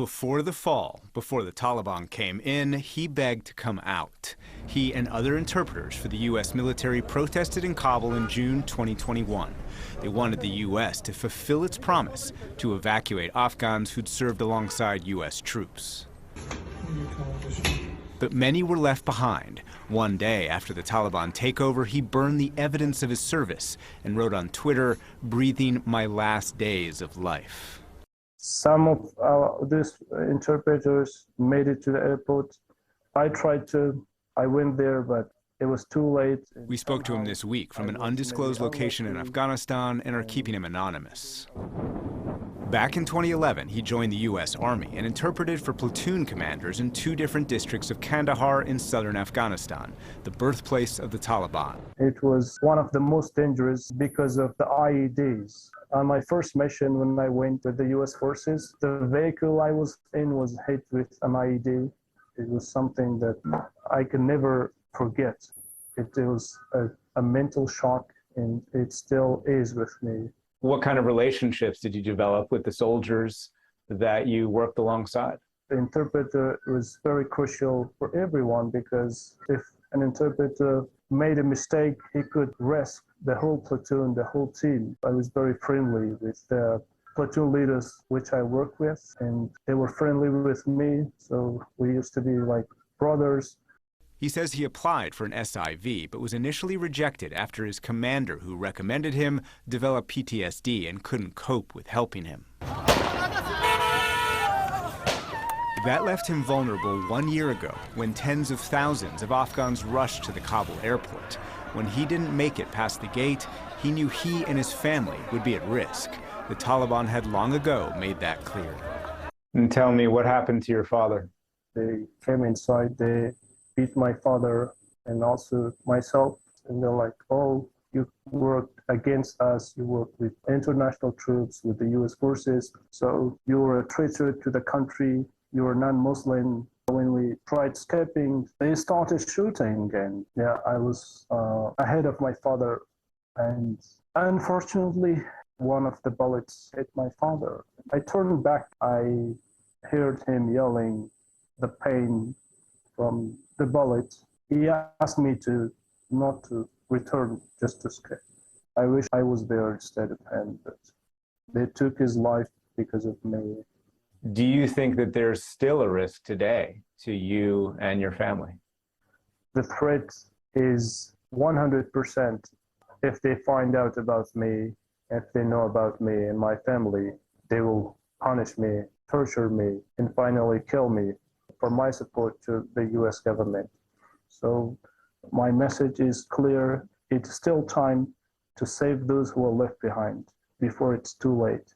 Before the fall, before the Taliban came in, he begged to come out. He and other interpreters for the U.S. military protested in Kabul in June 2021. They wanted the U.S. to fulfill its promise to evacuate Afghans who'd served alongside U.S. troops. But many were left behind. One day after the Taliban takeover, he burned the evidence of his service and wrote on Twitter, "Breathing my last days of life." Some of these interpreters made it to the airport. I went there, but it was too late. We spoke to him this week from an undisclosed location in Afghanistan and are keeping him anonymous. Back in 2011, he joined the U.S. Army and interpreted for platoon commanders in 2 different districts of Kandahar in southern Afghanistan, the birthplace of the Taliban. It was one of the most dangerous because of the IEDs. On my first mission, when I went with the U.S. forces, the vehicle I was in was hit with an IED. It was something that I can never forget. It was a mental shock, and it still is with me. What kind of relationships did you develop with the soldiers that you worked alongside? The interpreter was very crucial for everyone, because if an interpreter made a mistake, he could risk the whole platoon, the whole team. I was very friendly with the platoon leaders which I worked with, and they were friendly with me, so we used to be like brothers. He says he applied for an SIV, but was initially rejected after his commander, who recommended him, developed PTSD and couldn't cope with helping him. That left him vulnerable 1 year ago, when tens of thousands of Afghans rushed to the Kabul airport. When he didn't make it past the gate, he knew he and his family would be at risk. The Taliban had long ago made that clear. And tell me, what happened to your father? They came inside, they beat my father and also myself, and they're like, "Oh, you worked against us, you worked with international troops, with the US forces, so you're a traitor to the country, you're non-Muslim." When we tried escaping, they started shooting, and yeah, I was ahead of my father, and unfortunately, one of the bullets hit my father. I turned back, I heard him yelling the pain from the bullet. He asked me not to return, just to escape. I wish I was there instead of him, but they took his life because of me. Do you think that there's still a risk today to you and your family? The threat is 100%. If they find out about me, if they know about me and my family, they will punish me, torture me, and finally kill me for my support to the US government. So my message is clear. It's still time to save those who are left behind before it's too late.